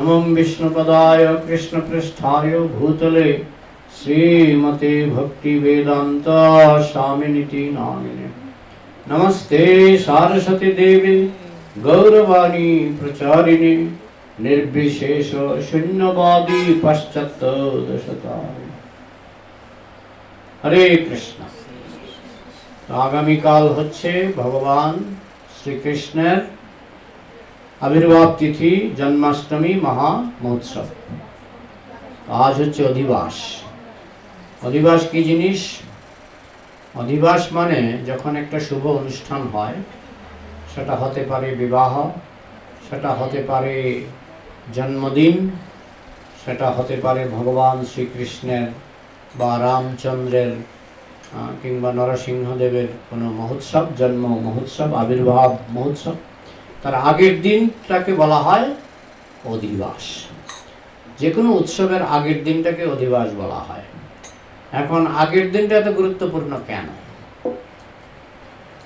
नमो विष्णुपदाय कृष्णपृष्ठाय भूतले श्रीमते भक्तिवेदांत स्वामिनिति नामिने। नमस्ते सारस्वती देवी गौरवाणी प्रचारिणे निर्विशेष शून्यवादी पश्चात् दशतारिणे। हरे कृष्ण। आगामी काल হচ্ছে भगवान श्री कृष्णের आविर्भाव तिथि जन्माष्टमी महा महोत्सव। आज হচ্ছে অধিবাস। অধিবাস কি জিনিস? অধিবাস মানে যখন একটা শুভ অনুষ্ঠান হয়, সেটা হতে পারে বিবাহ, সেটা হতে পারে জন্মদিন, সেটা হতে পারে ভগবান শ্রীকৃষ্ণের বা রামচন্দ্রের কিংবা নরসিংহদেবের কোনো মহোৎসব, জন্ম মহোৎসব, আবির্ভাব মহোৎসব, তার আগের দিনটাকে বলা হয় অধিবাস। যে কোনো উৎসবের আগের দিনটাকে অধিবাস বলা হয়। এখন আগের দিনটা এত গুরুত্বপূর্ণ কেন?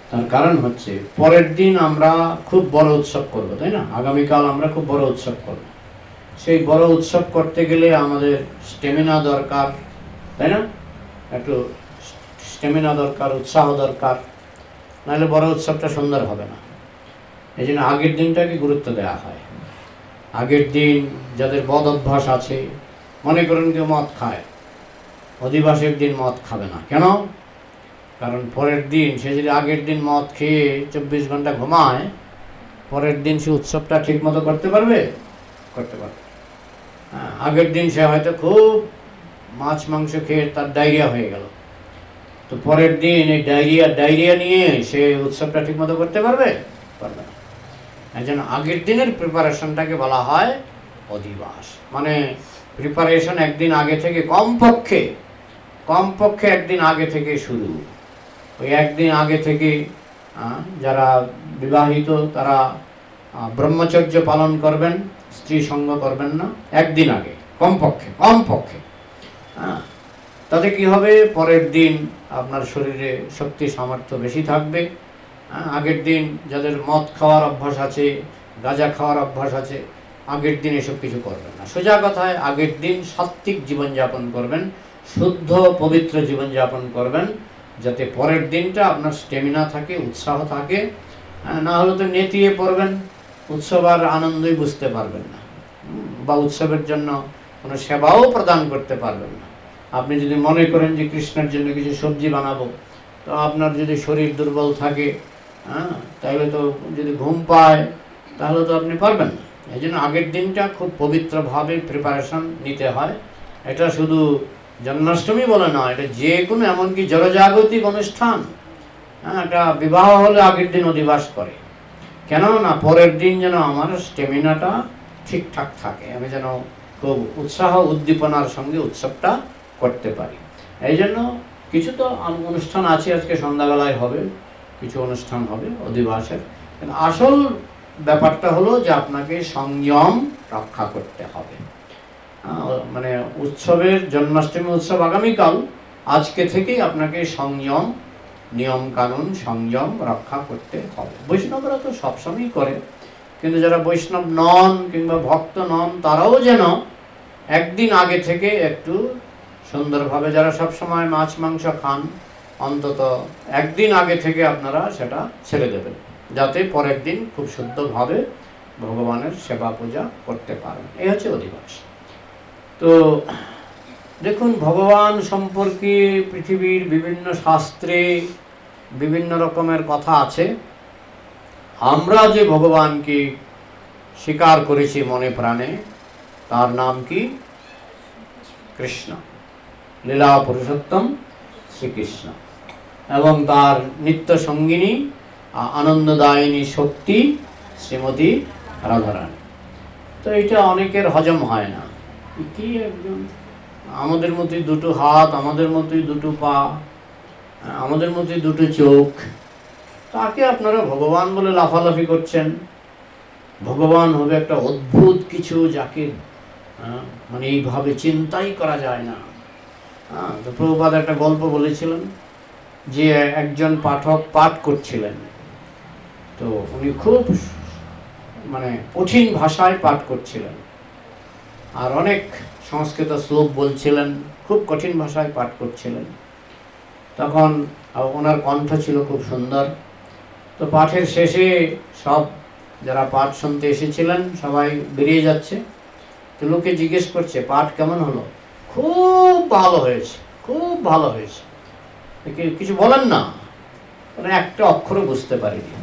তার কারণ হচ্ছে পরের দিন আমরা খুব বড় উৎসব করব, তাই না? আগামীকাল আমরা খুব বড় উৎসব করব। সেই বড় উৎসব করতে গেলে আমাদের স্টেমিনা দরকার, তাই না? একটু স্টেমিনা দরকার, উৎসাহ দরকার, নাহলে বড় উৎসবটা সুন্দর হবে না। এই জন্য আগের দিনটাকে গুরুত্ব দেওয়া হয়। আগের দিন যাদের বদ অভ্যাস আছে, মনে করেন কেউ মদ খায়, অধিবাসের দিন মদ খাবে না। কেন? কারণ পরের দিন সে যদি আগের দিন মদ খেয়ে 24 ঘন্টা ঘুমায়, পরের দিন সে উৎসবটা ঠিক মতো করতে পারবে? করতে পারবে। আগের দিন সে হয়তো খুব মাছ মাংস খেয়ে তার ডায়রিয়া হয়ে গেল, তো পরের দিন এই ডায়রিয়া নিয়ে সে উৎসবটা ঠিক মতো করতে পারবে? পারবে না। এই জন্য আগের দিনের প্রিপারেশনটাকে বলা হয় অধিবাস। মানে প্রিপারেশন একদিন আগে থেকে, কমপক্ষে একদিন আগে থেকে শুরু। ওই একদিন আগে থেকে যারা বিবাহিত তারা ব্রহ্মচর্য পালন করবেন, স্ত্রী সঙ্গ করবেন না, একদিন আগে কমপক্ষে। তাতে কি হবে? পরের দিন আপনার শরীরে শক্তি সামর্থ্য বেশি থাকবে। আগের দিন যাদের মদ খাওয়ার অভ্যাস আছে, গাঁজা খাওয়ার অভ্যাস আছে, আগের দিন এসব কিছু করবেন না। সোজা কথায় আগের দিন সাত্ত্বিক জীবনযাপন করবেন, শুদ্ধ পবিত্র জীবনযাপন করবেন, যাতে পরের দিনটা আপনার স্টেমিনা থাকে, উৎসাহ থাকে। না হলে তো নেতিয়ে পড়বেন, উৎসব আর আনন্দই বুঝতে পারবেন না, বা উৎসবের জন্য কোনো সেবাও প্রদান করতে পারবেন না। আপনি যদি মনে করেন যে কৃষ্ণের জন্য কিছু সবজি বানাবো, তো আপনার যদি শরীর দুর্বল থাকে, তাহলে তো যদি ঘুম পায়, তাহলে তো আপনি পারবেন না। এই জন্য আগের দিনটা খুব পবিত্রভাবে প্রিপারেশন নিতে হয়। এটা শুধু জন্মাষ্টমী বলে না, এটা যে কোনো, এমনকি জড়জাগতিক অনুষ্ঠান, এটা বিবাহ হলে আগের দিন অধিবাস করে। কেন না? পরের দিন যেন আমার স্টেমিনাটা ঠিকঠাক থাকে, আমি যেন খুব উৎসাহ উদ্দীপনার সঙ্গে উৎসবটা করতে পারি। এই জন্য কিছু তো অনুষ্ঠান আছে, আজকে সন্ধ্যাবেলায় হবে কিছু অনুষ্ঠান হবে অধিবাসের। কিন্তু আসল ব্যাপারটা হলো যে আপনাকে সংযম রক্ষা করতে হবে। মানে উৎসবের, জন্মাষ্টমী উৎসব আগামীকাল, আজকে থেকেই আপনাকে সংযম, নিয়ম কানুন, সংযম রক্ষা করতে হবে। বৈষ্ণবরা তো সবসময়ই করে, কিন্তু যারা বৈষ্ণব নন কিংবা ভক্ত নন, তারাও যেন একদিন আগে থেকে একটু সুন্দরভাবে, যারা সব সময় মাছ মাংস খান, অন্তত একদিন আগে থেকে আপনারা সেটা ছেড়ে দেবেন, যাতে পরের দিন খুব শুদ্ধভাবে ভগবানের সেবা পূজা করতে পারেন। এই হচ্ছে অধিবাস। তো দেখুন, ভগবান সম্পর্কে পৃথিবীর বিভিন্ন শাস্ত্রে বিভিন্ন রকমের কথা আছে। আমরা যে ভগবানকে স্বীকার করেছি মনে প্রাণে, তার নাম কি? কৃষ্ণ, লীলা পুরুষোত্তম শ্রীকৃষ্ণ, এবং তার নিত্য সঙ্গিনী আনন্দদায়িনী শক্তি শ্রীমতী রাধারানী। তো এটা অনেকের হজম হয় না। কি একজন আমাদের মতোই দুটো হাত, আমাদের মতোই দুটো পা, আমাদের মতোই দুটো চোখ, তাকে আপনারা ভগবান বলে লাফালাফি করছেন। ভগবান হবে একটা অদ্ভুত কিছু, যাকে মানে এইভাবে চিন্তাই করা যায় না। তো প্রভুপাদ একটা গল্প বলেছিলেন যে একজন পাঠক পাঠ করছিলেন, তো উনি খুব মানে কঠিন ভাষায় পাঠ করছিলেন। আর অনেক সংস্কৃত শ্লোক বলছিলেন, খুব কঠিন ভাষায় পাঠ করছিলেন। তখন ওনার কণ্ঠ ছিল খুব সুন্দর। তো পাঠের শেষে সব যারা পাঠ শুনতে এসেছিলেন সবাই বেরিয়ে যাচ্ছে। তো লোকে জিজ্ঞেস করছে, পাঠ কেমন হলো? খুব ভালো হয়েছে, খুব ভালো হয়েছে। কিছু বলেন না, মানে একটা অক্ষরও বুঝতে পারিনি।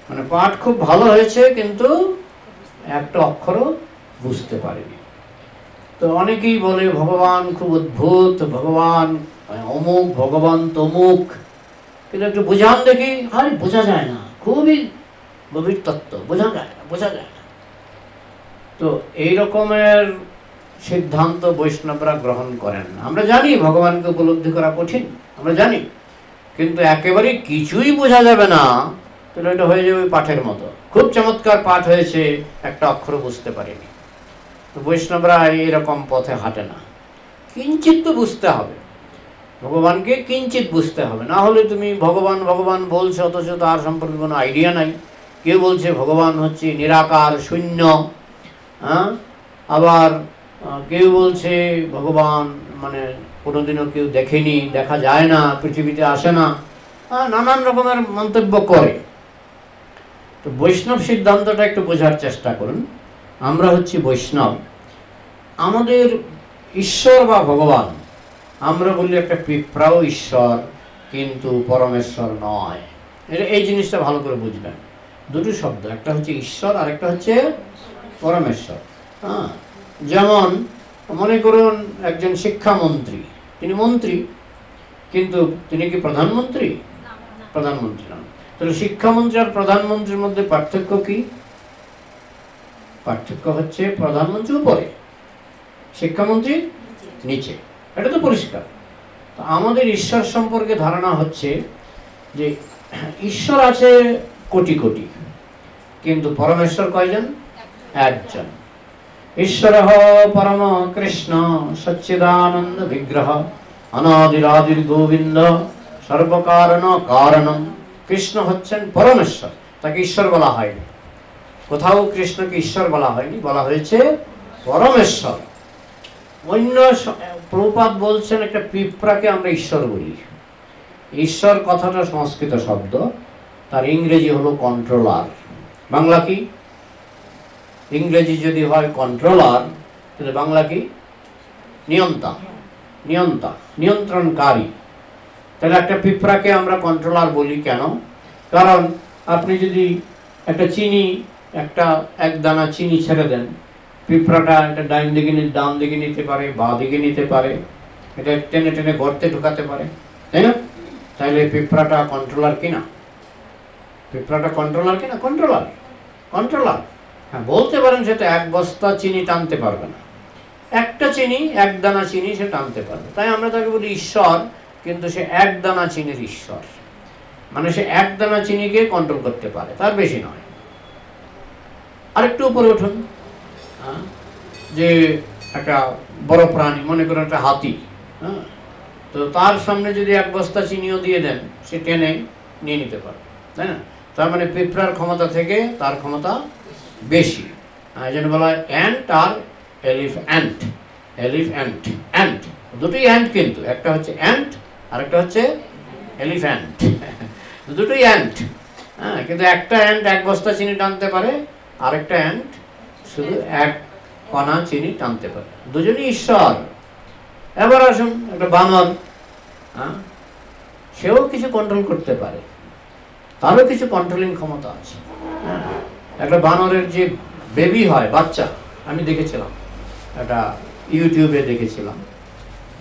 মানে পাঠ খুব ভালো হয়েছে কিন্তু একটা অক্ষরও বুঝতে পারিনি। তো অনেকেই বলে ভগবান খুব অদ্ভুত, ভগবান অমুক, ভগবান তমুক, কিন্তু একটু বোঝান দেখি। আরে বোঝা যায় না, খুবই গভীর তত্ত্ব, বোঝা যায় না, বোঝা যায় না। তো এই রকমের সিদ্ধান্ত বৈষ্ণবরা গ্রহণ করেন না। আমরা জানি ভগবানকে উপলব্ধি করা কঠিন, আমরা জানি, কিন্তু একেবারে কিছুই বোঝা যাবে না, তাহলে এটা হয়ে যাবে পাঠের মতো। খুব চমৎকার পাঠ হয়েছে, একটা অক্ষর বুঝতে পারিনি। তো বৈষ্ণবরা এইরকম পথে হাঁটে না। কিঞ্চিত তো বুঝতে হবে, ভগবানকে কিঞ্চিত বুঝতে হবে, না হলে তুমি ভগবান ভগবান বলছো অথচ তার সম্পর্কে কোনো আইডিয়া নাই। কেউ বলছে ভগবান হচ্ছে নিরাকার শূন্য, হ্যাঁ, আবার কেউ বলছে ভগবান মানে কোনোদিনও কেউ দেখেনি, দেখা যায় না, পৃথিবীতে আসে না, নানান রকমের মন্তব্য করে। তো বৈষ্ণব সিদ্ধান্তটা একটু বোঝার চেষ্টা করুন। আমরা হচ্ছি বৈষ্ণব, আমাদের ঈশ্বর বা ভগবান, আমরা বলি একটা পিঁপড়াও ঈশ্বর, কিন্তু পরমেশ্বর নয়। এটা এই জিনিসটা ভালো করে বুঝবেন। দুটো শব্দ, একটা হচ্ছে ঈশ্বর আর একটা হচ্ছে পরমেশ্বর। হ্যাঁ, যেমন মনে করুন একজন শিক্ষামন্ত্রী, তিনি মন্ত্রী, কিন্তু তিনি কি প্রধানমন্ত্রী? প্রধানমন্ত্রী নন। তাহলে শিক্ষামন্ত্রী আর প্রধানমন্ত্রীর মধ্যে পার্থক্য কি? পার্থক্য হচ্ছে প্রধানমন্ত্রী উপরে, শিক্ষামন্ত্রী নিচে, এটা তো পরিষ্কার। তো আমাদের ঈশ্বর সম্পর্কে ধারণা হচ্ছে যে ঈশ্বর আছে কোটি কোটি, কিন্তু পরমেশ্বর কয়জন? একজন। ঈশ্বর পরম কৃষ্ণ সচ্চিদানন্দ বিগ্রহ অনাদিরাদির গোবিন্দ সর্বকারণ কারণম। কৃষ্ণ হচ্ছেন পরমেশ্বর, তাকে ঈশ্বর বলা হয়নি, কোথাও কৃষ্ণকে ঈশ্বর বলা হয়নি, বলা হয়েছে পরমেশ্বর। অন্য প্রভুপাদ বলছেন একটা পিঁপড়াকে আমরা ঈশ্বর বলি। ঈশ্বর কথাটা সংস্কৃত শব্দ, তার ইংরেজি হলো কন্ট্রোলার। বাংলা কি? ইংরেজি যদি হয় কন্ট্রোলার, তাহলে বাংলা কি? নিয়ন্তা, নিয়ন্তা, নিয়ন্ত্রণকারী। তাহলে একটা পিঁপড়াকে আমরা কন্ট্রোলার বলি কেন? কারণ আপনি যদি একটা চিনি, এক দানা চিনি ছেড়ে দেন, পিঁপড়াটা এটা ডাইন দিকে ডান দিকে নিতে পারে, বাঁ দিকে নিতে পারে, এটা টেনে টেনে গর্তে ঢুকাতে পারে, তাই না? তাহলে পিঁপড়াটা কন্ট্রোলার কিনা? পিঁপড়াটা কন্ট্রোলার কিনা? Controller, controller. হ্যাঁ, বলতে পারেন সেটা এক বস্তা চিনি টানতে পারবে না, একটা চিনি, এক দানা চিনি সে টানতে পারবে। তাই আমরা তাকে বলি ঈশ্বর, কিন্তু সে এক দানা চিনির ঈশ্বর, মানে সে এক দানা চিনিকে কন্ট্রোল করতে পারে, তার বেশি নয়। আরেকটু উপরে উঠুন, যে একটা বড় প্রাণী, মনে করেন একটা হাতি, হ্যাঁ, তো তার সামনে যদি এক বস্তা চিনিও দিয়ে দেন, সে টেনে নিয়ে নিতে পারে, তাই না? তার মানে পিঁপড়ার ক্ষমতা থেকে তার ক্ষমতা বেশি। এই জন্য বলা হয় অ্যান্ট আর এলিফ্যান্ট। এলিফ্যান্ট, অ্যান্ট, দুটোই অ্যান্ট, কিন্তু একটা হচ্ছে অ্যান্ট আর একটা হচ্ছে এলিফ্যান্ট, দুটোই অ্যান্ট। হ্যাঁ, কিন্তু একটা অ্যান্ট এক বস্তা চিনি টানতে পারে, আরেকটা অ্যান্ট শুধু এক কণা চিনি টানতে পারে, দুজনই ঈশ্বর। এবার আসুন একটা বানর, হ্যাঁ, সেও কিছু কন্ট্রোল করতে পারে, তারও কিছু কন্ট্রোলিং ক্ষমতা আছে। হ্যাঁ, একটা বানরের যে বেবি হয়, বাচ্চা, আমি দেখেছিলাম, একটা ইউটিউবে দেখেছিলাম,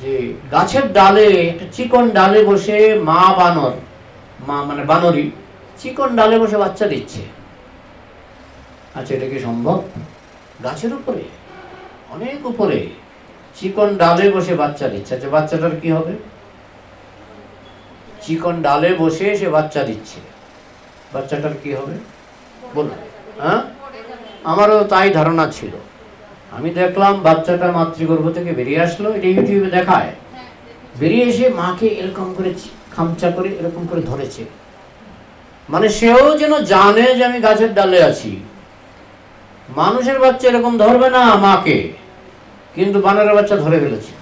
যে গাছের ডালে, একটা চিকন ডালে বসে মা বানর, মা মানে বানরই চিকন ডালে বসে বাচ্চা দিচ্ছে। আচ্ছা, এটা কি সম্ভব? গাছের উপরে, অনেক উপরে, চিকন ডালে বসে বাচ্চা দিচ্ছে। আচ্ছা, বাচ্চাটার কি হবে? চিকন ডালে বসে সে বাচ্চা দিচ্ছে, বাচ্চাটার কি হবে বলুন? হ্যাঁ, আমারও তাই ধারণা ছিল। আমি দেখলাম বাচ্চাটা মাতৃগর্ভ থেকে বেরিয়ে আসলো, এটা ইউটিউবে দেখায়, বেরিয়ে এসে মাকে এরকম করে খামচা করে এরকম করে ধরেছে, মানে সেও যেন জানে যে আমি গাছের ডালে আছি। মানুষের বাচ্চা এরকম ধরবে না মাকে, কিন্তু বানরের বাচ্চা ধরে ফেলেছে।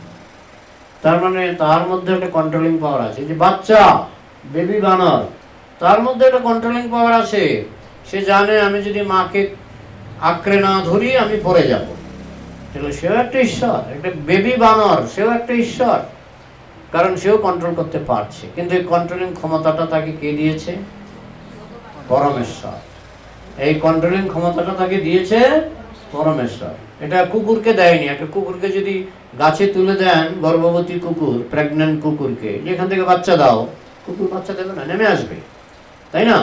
তার মানে তার মধ্যে একটা কন্ট্রোলিং পাওয়ার আছে। যে বাচ্চা বেবি বানর, তার মধ্যে একটা কন্ট্রোলিং পাওয়ার আছে। সে জানে আমি যদি মাকে আঁকড়ে না ধরি আমি পড়ে যাব। তাহলে সেও একটা ঈশ্বর, একটা বেবি বানর, সেও একটা ঈশ্বর, কারণ সেও কন্ট্রোল করতে পারছে। কিন্তু এই কন্ট্রোলিং ক্ষমতাটা তাকে কে দিয়েছে? পরমেশ্বর। এই কন্ট্রোলিং ক্ষমতাটা তাকে দিয়েছে পরমেশ্বর। এটা কুকুরকে দেয়নি। একটা কুকুরকে যদি গাছে তুলে দেন, গর্ভবতী কুকুর, প্রেগন্যান্ট কুকুরকে, যেখান থেকে বাচ্চা দাও, কুকুর বাচ্চা দেবে না, নেমে আসবে, তাই না?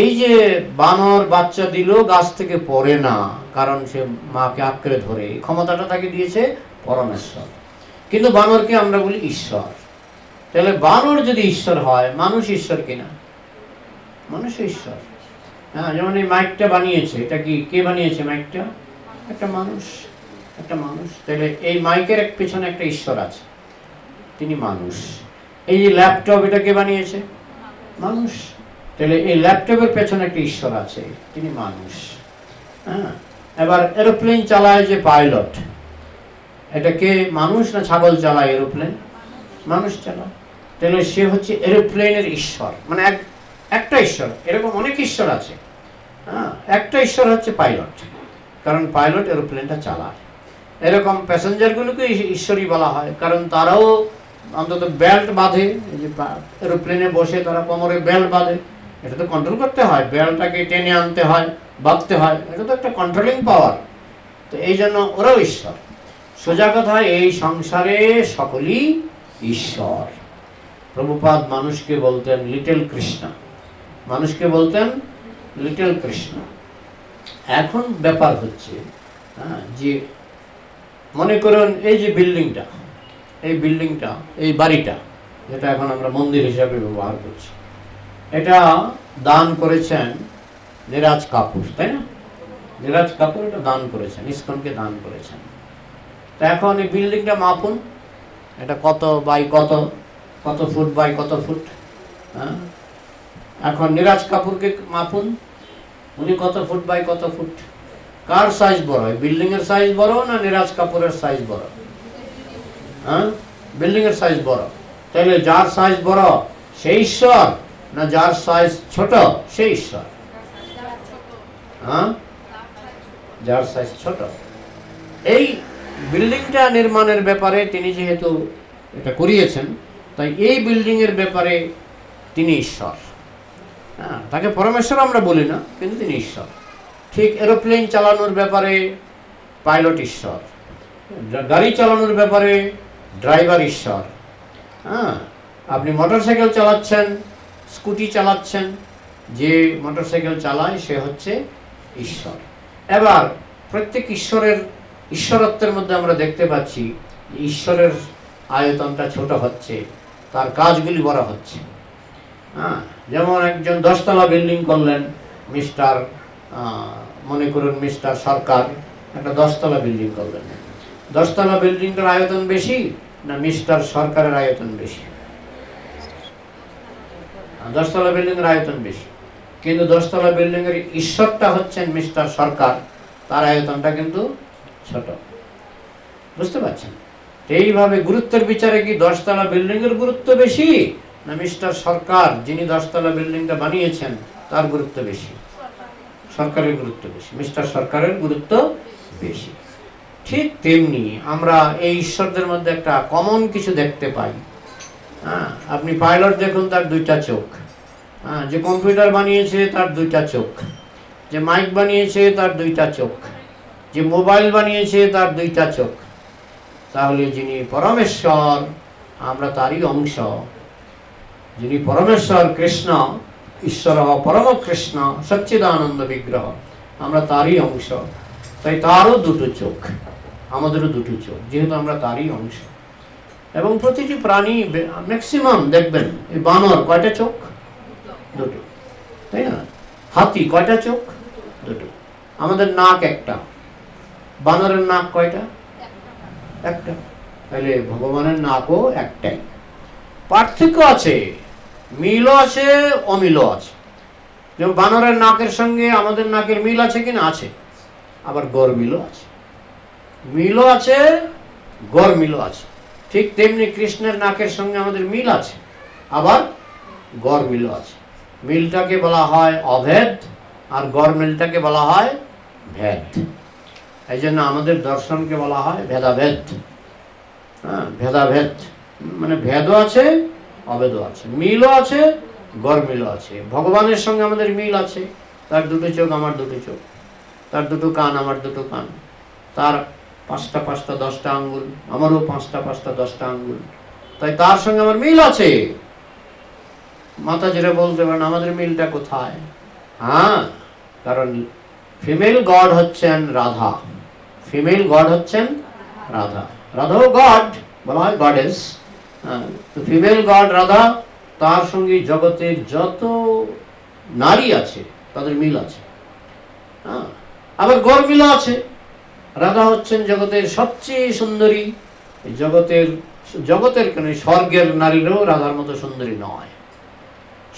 এই যে বানর বাচ্চা দিল, গাছ থেকে পড়ে না, কারণ সে মাকে আঁকড়ে ধরে। এই ক্ষমতাটা তাকে দিয়েছে পরমেশ্বর। কিন্তু বানরকে আমরা বলি ঈশ্বর। তাহলে বানর যদি ঈশ্বর হয়, মানুষ ঈশ্বর কিনা? মানুষ ঈশ্বর। হ্যাঁ, যেমন এই মাইকটা বানিয়েছে, এটা কি কে বানিয়েছে? মাইকটা একটা মানুষ, একটা মানুষ। তাহলে এই মাইকের পেছনে একটা ঈশ্বর আছে, তিনি মানুষ। এই যে ল্যাপটপ, এটা কে বানিয়েছে? মানুষ। তাহলে এই ল্যাপটপের পেছনে একটা ঈশ্বর আছে, তিনি মানুষ। হ্যাঁ, এবার এরোপ্লেন চালায় যে পাইলট, এটা কে? মানুষ না ছাগল চালায় এরোপ্লেন? মানুষ চালায়। তাহলে সে হচ্ছে এরোপ্লেনের ঈশ্বর। মানে একটা ঈশ্বর, এরকম অনেক ঈশ্বর আছে। হ্যাঁ, একটা ঈশ্বর হচ্ছে পাইলট, কারণ পাইলট এরোপ্লেনটা চালায়। এরকম প্যাসেঞ্জারগুলোকে ঈশ্বরই বলা হয়, কারণ তারাও অন্তত বেল্ট বাঁধে। এই যে এরোপ্লেনে বসে তারা কোমরে বেল্ট বাঁধে, এটা তো কন্ট্রোল করতে হয়, বেল্টটাকে টেনে আনতে হয়, বাঁধতে হয়, এটা তো একটা কন্ট্রোলিং পাওয়ার। তো এই জন্য ওরাও ঈশ্বর। সোজা কথা, এই সংসারে সকলেই ঈশ্বর। প্রভুপাদ মানুষকে বলতেন লিটল কৃষ্ণ, মানুষকে বলতেন লিটল কৃষ্ণ। এখন ব্যাপার হচ্ছে যে মনে করুন এই যে বিল্ডিংটা, এই বিল্ডিংটা, এই বাড়িটা, যেটা এখন আমরা মন্দির হিসাবে ব্যবহার করছি, এটা দান করেছেন নীরাজ কাপুর, তাই না? নীরাজ কাপুর এটা দান করেছেন, ইসকনকে দান করেছেন। তা এখন এই বিল্ডিংটা মাপুন, এটা কত বাই কত, কত ফুট বাই কত ফুট। হ্যাঁ, এখন নীরাজ কাপুরকে মাপুন, উনি কত ফুট বাই কত ফুট। কার সাইজ বড়? বিল্ডিং এর সাইজ বড় না নীরাজ কাপুরের সাইজ বড়? হ্যাঁ, বিল্ডিং এর সাইজ বড়। তাহলে যার সাইজ বড় সেই ঈশ্বর, না যার সাইজ ছোট সেই ঈশ্বর? হ্যাঁ, যার সাইজ ছোট। এই বিল্ডিংটা নির্মাণের ব্যাপারে তিনি যেহেতু এটা করিয়েছেন, তাই এই বিল্ডিং এর ব্যাপারে তিনি ঈশ্বর। হ্যাঁ, তাকে পরমেশ্বর আমরা বলি না, কিন্তু তিনি ঈশ্বর। ঠিক এরোপ্লেন চালানোর ব্যাপারে পাইলট ঈশ্বর, গাড়ি চালানোর ব্যাপারে ড্রাইভার ঈশ্বর। হ্যাঁ, আপনি মোটরসাইকেল চালাচ্ছেন, স্কুটি চালাচ্ছেন, যে মোটরসাইকেল চালায় সে হচ্ছে ঈশ্বর। এবার প্রত্যেক ঈশ্বরত্বের মধ্যে আমরা দেখতে পাচ্ছি ঈশ্বরের আয়তনটা ছোট হচ্ছে, তার কাজগুলি বড় হচ্ছে। হ্যাঁ, যেমন একজন 10 তলা বিল্ডিং করলেন, মনে করুন মিস্টার সরকার একটা 10 তলা বিল্ডিং করলেন। 10 তলা বিল্ডিংটার আয়তন বেশি না মিস্টার সরকারের আয়তন বেশি? 10 তলা বিল্ডিং এর আয়তন বেশি, কিন্তু 10 তলা বিল্ডিং এর ঈশ্বরটা হচ্ছেন মিস্টার সরকার, তার আয়তনটা কিন্তু ছোট। বুঝতে পারছেন? এইভাবে গুরুত্বের বিচারে কি 10 তলা বিল্ডিং এর গুরুত্ব বেশি না মিস্টার সরকার যিনি 10 তলা বিল্ডিংটা বানিয়েছেন তার গুরুত্ব বেশি? সরকারের গুরুত্ব বেশি, মিস্টার সরকারের গুরুত্ব বেশি। ঠিক তেমনি আমরা এই ঈশ্বরদের মধ্যে একটা কমন কিছু দেখতে পাই। হ্যাঁ, আপনি পাইলট দেখুন, তার 2টা চোখ। হ্যাঁ, যে কম্পিউটার বানিয়েছে তার 2টা চোখ, যে মাইক বানিয়েছে তার 2টা চোখ, যে মোবাইল বানিয়েছে তার 2টা চোখ। তাহলে যিনি পরমেশ্বর আমরা তারই অংশ। যিনি পরমেশ্বর কৃষ্ণ, ঈশ্বর পরম কৃষ্ণ সচ্চিদানন্দ বিগ্রহ, আমরা তারই অংশ। তাই তারও 2টো চোখ, আমাদেরও 2টো চোখ, যেহেতু আমরা তারই অংশ। এবং প্রতিটি প্রাণী ম্যাক্সিমাম দেখবেন, এই বানর কয়টা চোখ? 2টো, তাই না? হাতি কয়টা চোখ? 2টো। আমাদের নাক একটা, বানরের নাক কয়টা? একটা। তাহলে ভগবানের নাকও একটাই। পার্থক্য আছে, মিলও আছে, অমিলও আছে। যেমন বানরের নাকের সঙ্গে আমাদের নাকের মিল আছে কিনা? আছে। আবার গরমিলও আছে, মিলও আছে, গরমিলও আছে। ঠিক তেমনি কৃষ্ণের নাকের সঙ্গে আমাদের মিল আছে, আবার গরমিলও আছে। মিলটাকে বলা হয় অভেদ, আর গরমিলটাকে বলা হয় ভেদ। এই জন্য আমাদের দর্শনকে বলা হয় ভেদাভেদ। হ্যাঁ, ভেদাভেদ মানে ভেদও আছে, অভেদও আছে, মিলও আছে, গরমিলও আছে। ভগবানের সঙ্গে আমাদের মিল আছে, তার দুটো চোখ আমার দুটো চোখ, তার দুটো কান আমার দুটো কান, তার 5টা 5টা 10টা আঙ্গুল, আমারও 5টা 5টা 10টা আঙ্গুল, তাই তার সঙ্গে আমার মিল আছে। মাতাজিরা বলতে পারেন আমাদের মিলটা কোথায়? হ্যাঁ, কারণ ফিমেল গড হচ্ছেন রাধা, ফিমেল গড হচ্ছেন রাধা, রাধাও গড, বলা হয় গডেস। তো ফিমেল গড রাধা, তার সঙ্গে জগতের যত নারী আছে তাদের মিল আছে। হ্যাঁ, আবার গরমিল আছে। রাধা হচ্ছেন জগতের সবচেয়ে সুন্দরী, জগতের কেন স্বর্গের নারীরাও রাধার মতো সুন্দরী নয়,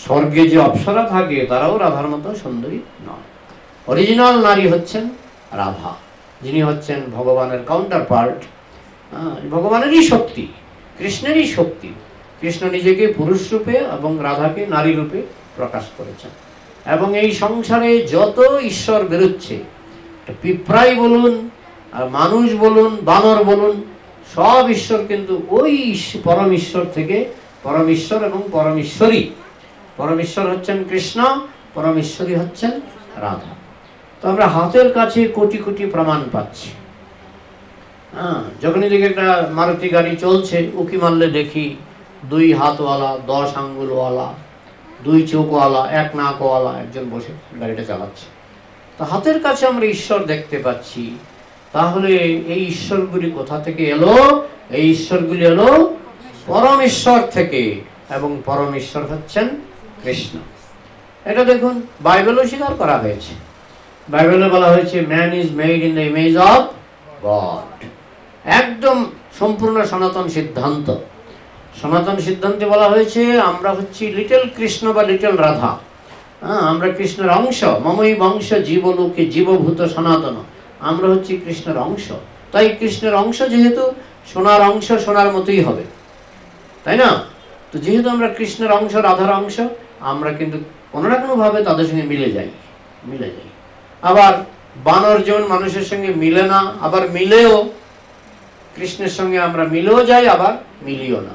স্বর্গে যে অপ্সরা থাকে তারাও রাধার মতো সুন্দরী নয়। অরিজিনাল নারী হচ্ছেন রাধা, যিনি হচ্ছেন ভগবানের কাউন্টার পার্ট, ভগবানেরই শক্তি, কৃষ্ণেরই শক্তি। কৃষ্ণ নিজেকে পুরুষ রূপে এবং রাধাকে নারী রূপে প্রকাশ করেছেন। এবং এই সংসারে যত ঈশ্বর বেরোচ্ছে, পিঁপড়াই বলুন আর মানুষ বলুন, বানর বলুন, সব ঈশ্বর কিন্তু ওই পরম ঈশ্বর থেকে, পরম ঈশ্বর এবং পরমেশ্বরী। পরমেশ্বর হচ্ছেন কৃষ্ণ, পরমেশ্বরী হচ্ছেন রাধা। তো আমরা হাতের কাছে কোটি কোটি প্রমাণ পাচ্ছি। যখনই দেখি একটা মারুতি গাড়ি চলছে, উকি মারলে দেখি 2 হাতওয়ালা, 10 আঙ্গুলওয়ালা, 2 চোখওয়ালা, 1 নাকওয়ালা একজন বসে গাড়িটা চালাচ্ছে। তো হাতের কাছে আমরা ঈশ্বর দেখতে পাচ্ছি। তাহলে এই ঈশ্বরগুলি কোথা থেকে এলো? এই ঈশ্বরগুলি এলো পরমেশ্বর থেকে, এবং পরমেশ্বর হচ্ছেন কৃষ্ণ। এটা দেখুন বাইবেলও স্বীকার করা হয়েছে। বাইবেলে বলা হয়েছে man is made in the image of god. একদম সম্পূর্ণ সনাতন সিদ্ধান্ত। সনাতন সিদ্ধান্তে বলা হয়েছে আমরা হচ্ছি লিটল কৃষ্ণ বা লিটল রাধা। আমরা কৃষ্ণের অংশ। মমই বংশ জীবলোকে জীবভূত সনাতন। আমরা হচ্ছি কৃষ্ণের অংশ। তাই কৃষ্ণের অংশ যেহেতু, সোনার অংশ সোনার মতোই হবে, তাই না? তো যেহেতু আমরা কৃষ্ণের অংশ, রাধার অংশ, আমরা কিন্তু কোনো না কোনোভাবে তাদের সঙ্গে মিলে যাই। আবার বানর যেমন মানুষের সঙ্গে মিলে না, আবার মিলেও কৃষ্ণের সঙ্গে আমরা মিলেও যাই, আবার মিলিও না।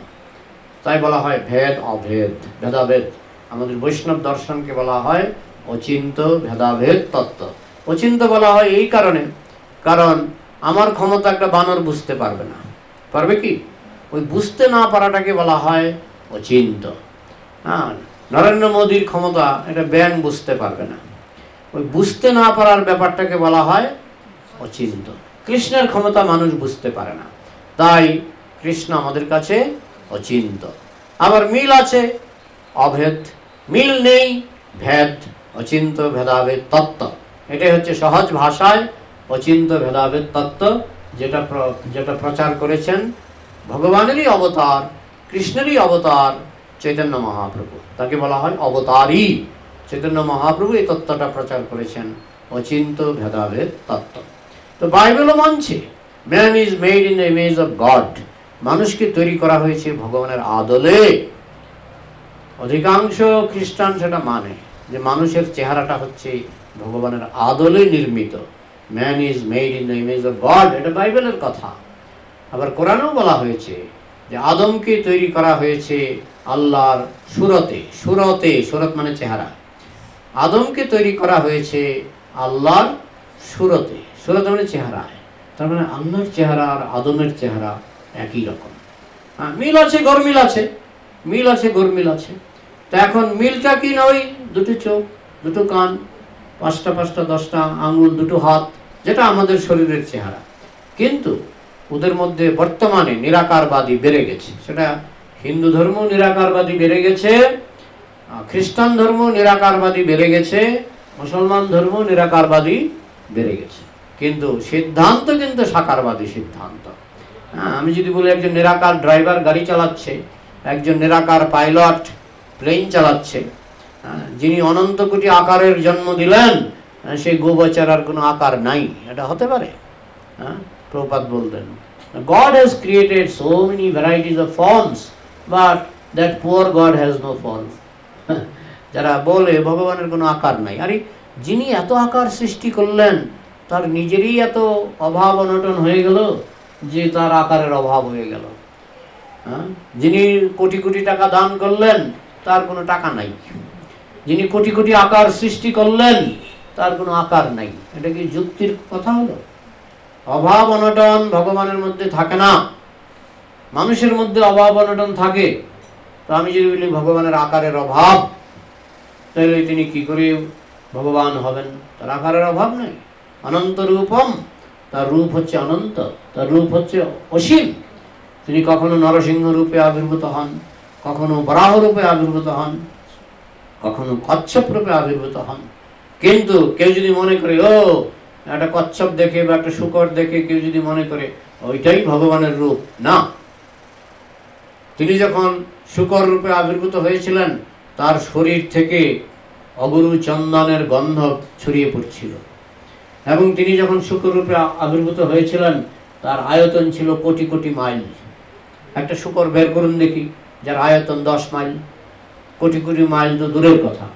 তাই বলা হয় ভেদ অভেদ, ভেদাভেদ। আমাদের বৈষ্ণব দর্শনকে বলা হয় অচিন্ত ভেদাভেদ তত্ত্ব। অচিন্ত বলা হয় এই কারণে, কারণ আমার ক্ষমতা একটা বানর বুঝতে পারবে না। পারবে কি? ওই বুঝতে না পারাটাকে বলা হয় অচিন্ত। নরেন্দ্র মোদীর ক্ষমতা এটা ব্যাং বুঝতে পারবে না। ওই বুঝতে না পারার ব্যাপারটাকে বলা হয় অচিন্ত। কৃষ্ণের ক্ষমতা মানুষ বুঝতে পারে না, তাই কৃষ্ণ আমাদের কাছে অচিন্ত। আবার মিল আছে, অভেদ। মিল নেই, ভেদ, অচিন্ত ভেদাভেদ তত্ত্ব। এটাই হচ্ছে সহজ ভাষায় অচিন্ত ভেদাভেদ তত্ত্ব, যেটা প্রচার করেছেন ভগবানেরই অবতার, কৃষ্ণেরই অবতার চৈতন্য মহাপ্রভু। তাকে বলা হয় অবতারী। চৈতন্য মহাপ্রভু এই তত্ত্বটা প্রচার করেছেন, অচিন্ত ভেদাভেদ তত্ত্ব। তো বাইবেলও মানছে man is made in the image of god. মানুষকে তৈরি করা হয়েছে ভগবানের আদলে। অধিকাংশ খ্রিস্টান সেটা মানে যে মানুষের চেহারাটা হচ্ছে ভগবানের আদলে নির্মিত। Man is made in the image of god, এটা বাইবেলের কথা। আবার কোরআনেও বলা হয়েছে যে আদমকে তৈরি করা হয়েছে আল্লাহর সুরতে। সুরত মানে চেহারা। আদমকে তৈরি করা হয়েছে আল্লাহর সুরতে। সুরত মানে চেহারায়। তার মানে আল্লাহর চেহারা আর আদমের চেহারা একই রকম। মিল আছে, গরমিল আছে, মিল আছে, গরমিল আছে। তো এখন মিলটা কি না? ওই 2 চোখ, 2 কান, 5টা 5টা 10টা আঙুল, 2 হাত, যেটা আমাদের শরীরের চেহারা। কিন্তু ওদের মধ্যে বর্তমানে নিরাকারবাদী বেড়ে গেছে। সেটা হিন্দু ধর্ম নিরাকারবাদী বেড়ে গেছে, খ্রিস্টান ধর্ম নিরাকারবাদী বেড়ে গেছে, মুসলমান ধর্ম নিরাকারবাদী বেড়ে গেছে। কিন্তু সিদ্ধান্ত কিন্তু সাকারবাদী সিদ্ধান্ত। আমি যদি বলি একজন নিরাকার ড্রাইভার গাড়ি চালাচ্ছে, একজন নিরাকার পাইলট প্লেন চালাচ্ছে, যিনি অনন্ত কোটি আকারের জন্ম দিলেন সেই গোবচারার কোনো আকার নাই, এটা হতে পারে? প্রভুপাদ বলতেন, God has created so many varieties of forms, but that poor God has no form. যারা বলে ভগবানের কোনো আকার নাই, আরে যিনি এত আকার সৃষ্টি করলেন তার নিজেরই এত অভাব অনটন হয়ে গেল যে তার আকারের অভাব হয়ে গেল। যিনি কোটি কোটি টাকা দান করলেন তার কোনো টাকা নাই, যিনি কোটি কোটি আকার সৃষ্টি করলেন তার কোনো আকার নাই। এটা কি যুক্তির কথা হলো? অভাব অনটন ভগবানের মধ্যে থাকে না, মানুষের মধ্যে অভাব অনটন থাকে। তো আমি যদি বলি ভগবানের আকারের অভাব, তাহলে তিনি কি করে ভগবান হবেন? তার আকারের অভাব নেই। অনন্ত রূপম, তার রূপ হচ্ছে অনন্ত, তার রূপ হচ্ছে অসীম। তিনি কখনো নরসিংহ রূপে আবির্ভূত হন, কখনো বরাহ রূপে আবির্ভূত হন, কখনো কচ্ছপ রূপে আবির্ভূত হন। কিন্তু কেউ যদি মনে করে ও একটা কচ্ছপ দেখে বা একটা শূকর দেখে কেউ যদি মনে করে ওইটাই ভগবানের রূপ, না। তিনি যখন শূকর রূপে আবির্ভূত হয়েছিলেন তার শরীর থেকে অগুরু চন্দনের গন্ধ ছড়িয়ে পড়ছিল, এবং তিনি যখন শূকর রূপে আবির্ভূত হয়েছিলেন তার আয়তন ছিল কোটি কোটি মাইল। একটা শূকর বের করুন দেখি যার আয়তন 10 মাইল, কোটি কোটি মাইল তো দূরের কথা।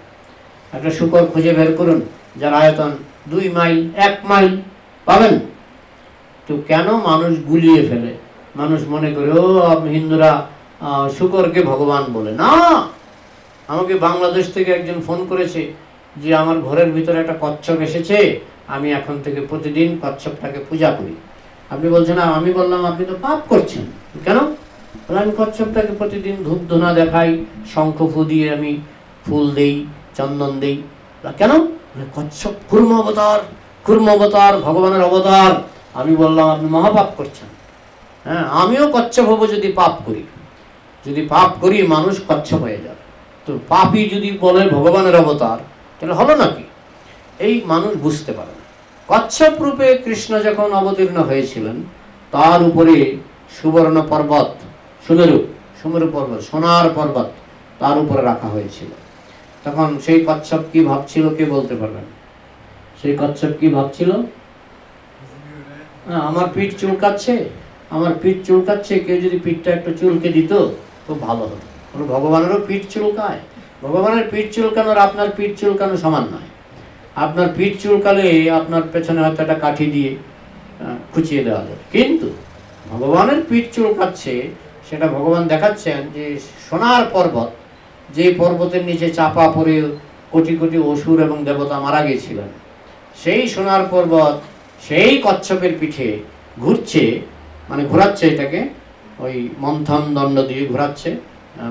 একটা শূকর খুঁজে বের করুন যার আয়তন 2 মাইল, 1 মাইল, পাবেন? তো কেন মানুষ গুলিয়ে ফেলে? মানুষ মনে করে ও হিন্দুরা শূকরকে ভগবান বলে না। আমাকে বাংলাদেশ থেকে একজন ফোন করেছে যে আমার ঘরের ভিতরে একটা কচ্ছপ এসেছে, আমি এখন থেকে প্রতিদিন কচ্ছপটাকে পূজা করি। আপনি বলছেন, আমি বললাম আপনি তো পাপ করছেন। কেন? আমি কচ্ছপটাকে প্রতিদিন ধূপ ধুনা দেখাই, শঙ্খ ফু দিয়ে আমি ফুল দেই, চন্দন দেই। কেন? কচ্ছপ কুর্ম অবতার, কুর্ম অবতার, ভগবানের অবতার। আমি বললাম আপনি মহাপাপ করছেন। হ্যাঁ, আমিও কচ্ছপ হবো যদি পাপ করি। যদি পাপ করি মানুষ কচ্ছপ হয়ে যাবে। তো পাপই যদি বলে ভগবানের অবতার, তাহলে হলো নাকি? এই মানুষ বুঝতে পারে না। কচ্ছপ রূপে কৃষ্ণ যখন অবতীর্ণ হয়েছিলেন তার উপরে সুবর্ণ পর্বত, সুমেরু পর্বত, সোনার পর্বত তার উপরে রাখা হয়েছিল। তখন সেই কচ্ছপ কি ভাবছিল, কে বলতে পারবেন? সেই কচ্ছপ কি ভাবছিল? আমার পিঠ চুলকাচ্ছে, আমার পিঠ চুলকাচ্ছে, কেউ যদি পিঠটা একটু চুলকে দিত খুব ভালো হতো। ভগবানেরও পিঠ চুলকায়। ভগবানের পিঠ চুলকানোর আপনার পিঠ চুলকানো সমান নয়। আপনার পিঠ চুলকালে আপনার পেছনে হয়তো একটা কাঠি দিয়ে খুঁচিয়ে দেওয়া যাবে, কিন্তু ভগবানের পিঠ চুলকাচ্ছে, সেটা ভগবান দেখাচ্ছেন যে সোনার পর্বত, যে পর্বতের নিচে চাপা পড়ে কোটি কোটি অসুর এবং দেবতা মারা গিয়েছিলেন, সেই সোনার পর্বত সেই কচ্ছপের পিঠে ঘুরছে, মানে ঘোরাচ্ছে এটাকে ওই মন্থন দণ্ড দিয়ে ঘোরাচ্ছে,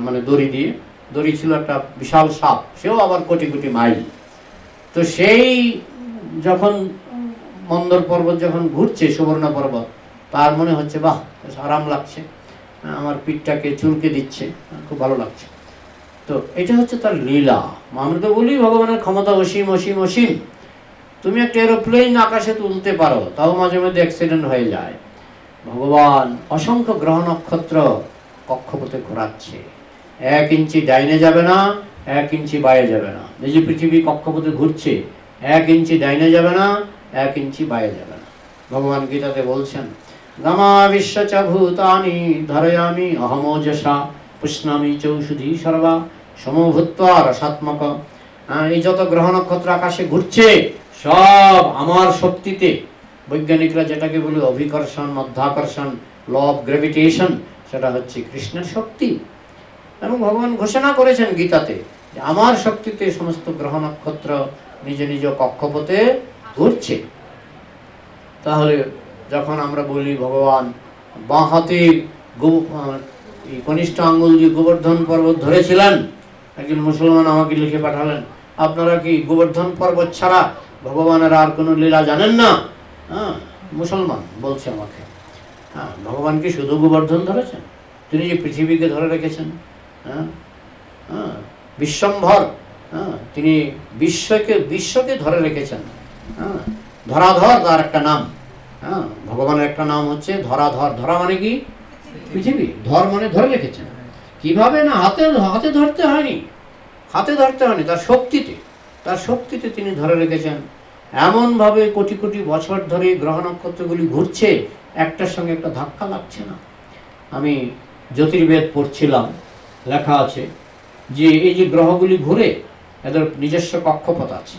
মানে দড়ি দিয়ে। দড়ি ছিল একটা বিশাল সাপ, সেও আবার কোটি কোটি মাইল। তো সেই যখন মন্দর পর্বত যখন ঘুরছে, সুবর্ণ পর্বত, তার মনে হচ্ছে বাহ আরাম লাগছে, আমার পিঠটাকে চুলকে দিচ্ছে, খুব ভালো লাগছে। তো এটা হচ্ছে তার লীলা। আমরা তো বলি ভগবানের ক্ষমতা অসীম অসীম অসীম। তুমি একটা এরোপ্লেন আকাশে তুলতে পারো, তাও মাঝে মধ্যে অ্যাক্সিডেন্ট হয়ে যায়। ভগবান অসংখ্য গ্রহ নক্ষত্র কক্ষপথে ঘোরাচ্ছে, 1 ইঞ্চি ডাইনে যাবে না, 1 ইঞ্চি বাইরে যাবে না। এই যে পৃথিবী কক্ষপথে ঘুরছে, 1 ইঞ্চি ডাইনে যাবে না, 1 ইঞ্চি বাইরে যাবে না। ভগবান গীতাতে বলছেন, গামা বিশ্ব চ ভূতানি ধরয়ামি অহমোজসা পুষ্ণামি চৌষুধি সর্বা সমভূত্বা রসাত্মক। এই যত গ্রহ নক্ষত্র আকাশে ঘুরছে সব আমার শক্তিতে। বৈজ্ঞানিকরা যেটাকে বলে অভিকর্ষণ, মধ্যাকর্ষণ, ল অফ গ্র্যাভিটেশন, সেটা হচ্ছে কৃষ্ণের শক্তি। এবং ভগবান ঘোষণা করেছেন গীতাতে যে আমার শক্তিতে সমস্ত গ্রহ নক্ষত্র নিজ নিজ কক্ষপথে ঘুরছে। তাহলে যখন আমরা বলি ভগবান বাঁ হাতে কনিষ্ঠ আঙ্গুল দিয়ে গোবর্ধন পর্বত ধরেছিলেন, একজন মুসলমান আমাকে লিখে পাঠালেন, আপনারা কি গোবর্ধন পর্বত ছাড়া ভগবানের আর কোনো লীলা জানেন না? মুসলমান বলছে আমাকে, হ্যাঁ, ভগবান কি শুধু গোবর্ধন ধরেছেন? তিনি যে পৃথিবীকে ধরে রেখেছেন, বিশ্বম্ভর, তিনি বিশ্বকে ধরে রেখেছেন। ধরাধর তার একটা নাম। ভগবানের একটা নাম হচ্ছে ধরাধর। ধরা মানে কি? পৃথিবী। ধর মানে ধরে রেখেছেন। কিভাবে? না, হাতে ধরতে হয়নি, হাতে ধরতে হয়নি, তার শক্তিতে তিনি ধরে রেখেছেন। এমনভাবে কোটি কোটি বছর ধরে গ্রহ নক্ষত্রগুলি ঘুরছে, একটার সঙ্গে একটা ধাক্কা লাগছে না। আমি জ্যোতির্বেদ পড়ছিলাম, লেখা আছে যে এই যে গ্রহগুলি ঘুরে এদের নিজস্ব কক্ষপথ আছে,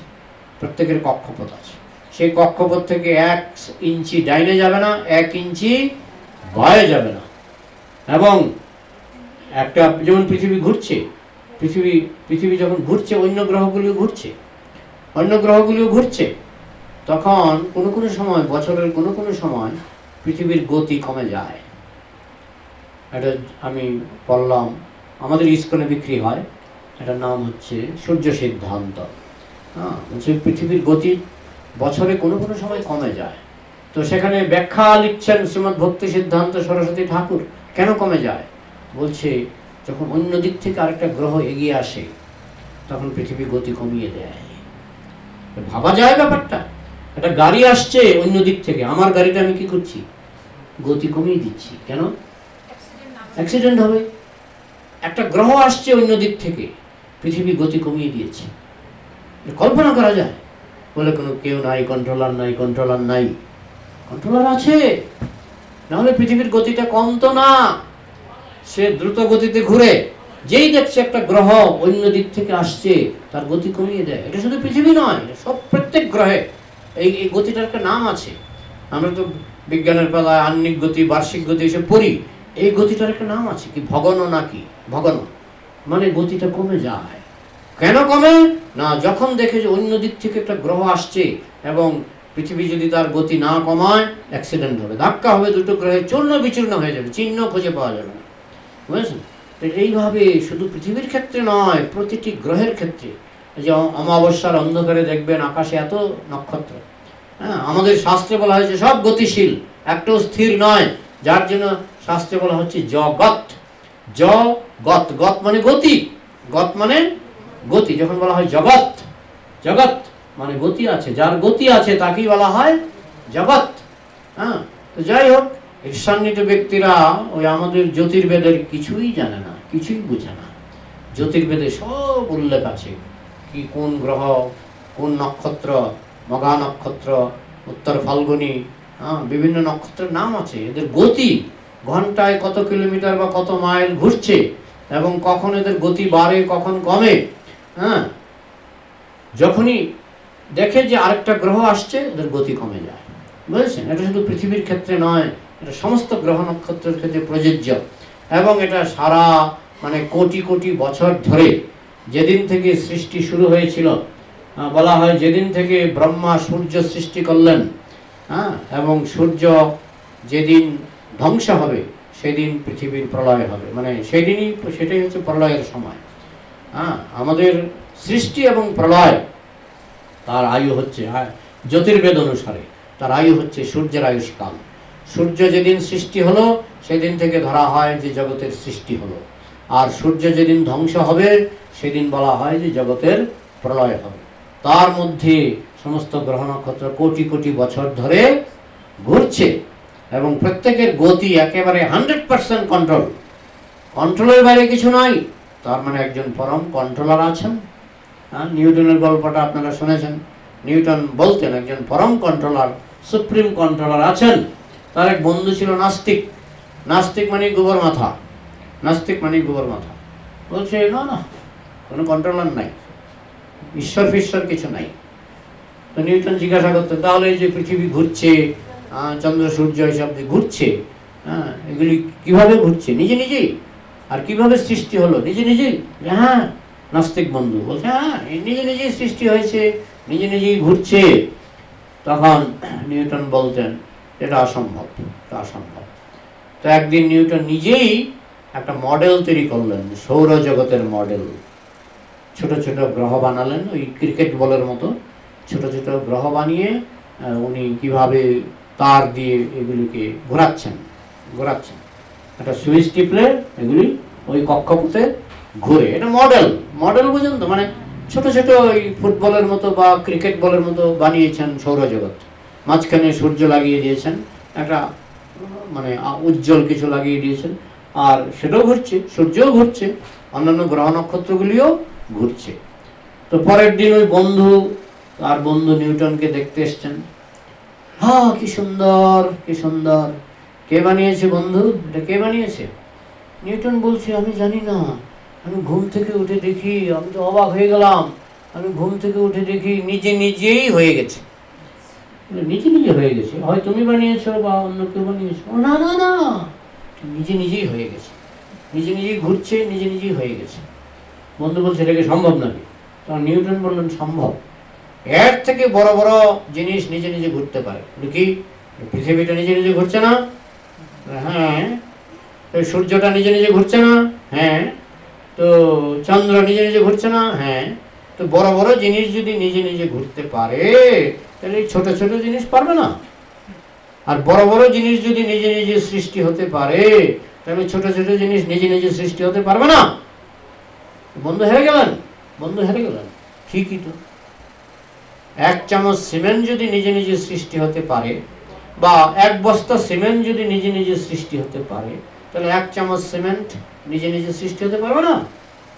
প্রত্যেকের কক্ষপথ আছে। সেই কক্ষপথ থেকে 1 ইঞ্চি ডাইনে যাবে না, 1 ইঞ্চি বায়ে যাবে না। এবং একটা যেমন পৃথিবী ঘুরছে, পৃথিবী যখন ঘুরছে অন্য গ্রহগুলিও ঘুরছে, তখন কোনো কোনো সময়, বছরের কোনো কোনো সময় পৃথিবীর গতি কমে যায়। এটা আমি পড়লাম, আমাদের ইস্কনে বিক্রি হয়, এটার নাম হচ্ছে সূর্য সিদ্ধান্ত। হচ্ছে পৃথিবীর গতি বছরে কোনো কোনো সময় কমে যায়। তো সেখানে ব্যাখ্যা লিখছেন শ্রীমদ্ ভক্তি সিদ্ধান্ত সরস্বতী ঠাকুর, কেন কমে যায়। বলছে যখন অন্য দিক থেকে আরেকটা গ্রহ এগিয়ে আসে তখন পৃথিবী গতি কমিয়ে দেয়। ভাবা যায় ব্যাপারটা? একটা গাড়ি আসছে অন্য দিক থেকে, আমার গাড়িটা আমি কি করছি, গতি কমিয়ে দিচ্ছি। কেন? অ্যাক্সিডেন্ট হবে। একটা গ্রহ আসছে অন্য দিক থেকে, পৃথিবী গতি কমিয়ে দিয়েছে। কল্পনা করা যায়? বলে কোনো কেউ নাই, কন্ট্রোলার নাই। কন্ট্রোলার আছে, নাহলে পৃথিবীর গতিটা কমতো না। সে দ্রুত গতিতে ঘুরে, যেই দেখছে একটা গ্রহ অন্য দিক থেকে আসছে তার গতি কমিয়ে দেয়। এটা শুধু পৃথিবী নয়, সব প্রত্যেক গ্রহে এই গতিটার একটা নাম আছে। আমরা তো বিজ্ঞানের বেলায় আহ্নিক গতি, বার্ষিক গতি এসব পড়ি। এই গতিটার একটা নাম আছে, কি ভগ্ন নাকি ভগ্ন, মানে গতিটা কমে যায়। কেন কমে না? যখন দেখে যে অন্য দিক থেকে একটা গ্রহ আসছে এবং পৃথিবী যদি তার গতি না কমায় অ্যাক্সিডেন্ট হবে, ধাক্কা হবে, দুটো গ্রহে চূর্ণ বিচূর্ণ হয়ে যাবে, চিহ্ন খুঁজে পাওয়া যাবে না। বুঝেছেন? এইভাবে শুধু পৃথিবীর ক্ষেত্রে নয়, প্রতিটি গ্রহের ক্ষেত্রে। যে অমাবস্যার অন্ধকারে দেখবেন আকাশে এত নক্ষত্র। আমাদের শাস্ত্রে বলা হয়েছে সব গতিশীল, একটাও স্থির নয়, যার জন্য শাস্ত্রে বলা হচ্ছে জগৎ। গত মানে গতি, গত মানে গতি। যখন বলা হয় জগৎ মানে গতি আছে, যার গতি আছে তাকেই বলা হয় জগৎ। তো যাই হোক, ঈর্ষান্বিত ব্যক্তিরা ওই আমাদের জ্যোতির্বেদের কিছুই জানে না, কিছুই বুঝে না। জ্যোতির্বেদে সব উল্লেখ আছে, কি কোন গ্রহ, কোন নক্ষত্র, মঘা নক্ষত্র, উত্তর ফাল্গুনী, বিভিন্ন নক্ষত্রের নাম আছে, এদের গতি ঘন্টায় কত কিলোমিটার বা কত মাইল ঘুরছে এবং কখন এদের গতি বাড়ে কখন কমে। যখনই দেখে যে আরেকটা গ্রহ আসছে এদের গতি কমে যায়। বুঝেছেন? এটা শুধু পৃথিবীর ক্ষেত্রে নয়, এটা সমস্ত গ্রহ নক্ষত্রের ক্ষেত্রে প্রযোজ্য। এবং এটা সারা মানে কোটি কোটি বছর ধরে, যেদিন থেকে সৃষ্টি শুরু হয়েছিল, বলা হয় যেদিন থেকে ব্রহ্মা সূর্য সৃষ্টি করলেন, এবং সূর্য যেদিন ধ্বংস হবে সেদিন পৃথিবীর প্রলয় হবে, মানে সেটাই হচ্ছে প্রলয়ের সময়। আমাদের সৃষ্টি এবং প্রলয় তার আয়ু হচ্ছে, জ্যোতির্বেদ অনুসারে তার আয়ু হচ্ছে সূর্যের আয়ুষ্কাল। সূর্য যেদিন সৃষ্টি হলো সেদিন থেকে ধরা হয় যে জগতের সৃষ্টি হলো, আর সূর্য যেদিন ধ্বংস হবে সেদিন বলা হয় যে জগতের প্রলয় হবে। তার মধ্যে সমস্ত গ্রহ নক্ষত্র কোটি কোটি বছর ধরে ঘুরছে এবং প্রত্যেকের গতি একেবারে 100% কন্ট্রোলের বাইরে কিছু নাই। তার মানে একজন পরম কন্ট্রোলার আছেন। নিউটনের গল্পটা আপনারা শুনেছেন। নিউটন বলতেন একজন পরম কন্ট্রোলার, সুপ্রিম কন্ট্রোলার আছেন। তার এক বন্ধু ছিল নাস্তিক। নাস্তিক মানে গোবর মাথা, বলছে না কোনো কন্ট্রোলার নাই, ঈশ্বর কিছু নাই। তো নিউটন জিজ্ঞাসা করতেন, তাহলে এই যে পৃথিবী ঘুরছে, চন্দ্র সূর্য এসব যে ঘুরছে, এগুলি কিভাবে ঘুরছে? নিজেই। আর কিভাবে সৃষ্টি হলো? নিজেই। হ্যাঁ, নাস্তিক বন্ধু বলছে নিজেই সৃষ্টি হয়েছে, নিজেই ঘুরছে। তখন নিউটন বলতেন এটা অসম্ভব। তো একদিন নিউটন নিজেই একটা মডেল তৈরি করলেন, সৌরজগতের মডেল। ছোট ছোট গ্রহ বানালেন, ওই ক্রিকেট বলের মতো ছোট ছোট গ্রহ বানিয়ে উনি কিভাবে তার দিয়ে এগুলিকে ঘোরাচ্ছেন। একটা সুইচ টিপলে এগুলি ওই কক্ষপথে ঘুরে। এটা মডেল বুঝেন তো, মানে ছোট ছোট ওই ফুটবলের মতো বা ক্রিকেট বলের মতো বানিয়েছেন সৌরজগৎ। মাঝখানে সূর্য লাগিয়ে দিয়েছেন, একটা মানে উজ্জ্বল কিছু লাগিয়ে দিয়েছেন, আর সেটাও ঘুরছে, সূর্যও ঘুরছে, অন্যান্য গ্রহ নক্ষত্রগুলিও ঘুরছে। তো পরের দিন ওই বন্ধু তার বন্ধু নিউটনকে দেখতে এসছেন। হ্যাঁ, কি সুন্দর, কি সুন্দর। কে বানিয়েছে বন্ধু, এটা কে বানিয়েছে? নিউটন বলছে, আমি জানি না, আমি ঘুম থেকে উঠে দেখি, আমি তো অবাক হয়ে গেলাম, আমি ঘুম থেকে উঠে দেখি নিজে নিজেই হয়ে গেছে। নিজে নিজে হয়ে গেছে, হয় তুমি বানিয়েছো বা অন্য কেউ বানিয়েছো। না না না, নিজে নিজেই হয়ে গেছে, নিজে নিজেই ঘুরছে, নিজে নিজেই হয়ে গেছে। বন্ধু বলছে, এটাকে সম্ভব নাকি? তখন নিউটন বললেন, সম্ভব। এর থেকে বড় বড় জিনিস নিজে নিজে ঘুরতে পারে। কি, পৃথিবীটা নিজে নিজে ঘুরছে না? হ্যাঁ। সূর্যটা নিজে নিজে ঘুরছে না? হ্যাঁ। তো চন্দ্র নিজে নিজে ঘুরছে না? হ্যাঁ। তো বড় বড় জিনিস যদি নিজে নিজে ঘুরতে পারে, তাহলে ছোট ছোট জিনিস পারবে না? আর বড় বড় জিনিস যদি নিজে নিজে সৃষ্টি হতে পারে, তাহলে ছোট ছোট জিনিস নিজে নিজে সৃষ্টি হতে পারবে না? বন্ধু হেরে গেলেন, বন্ধু হেরে গেলেন। ঠিকই তো। এক চামচ সিমেন্ট যদি নিজে নিজে সৃষ্টি হতে পারে, বা এক বস্তা সিমেন্ট যদি নিজে নিজে সৃষ্টি হতে পারে, তাহলে এক চামচ সিমেন্ট নিজে নিজে সৃষ্টি হতে পারবে না?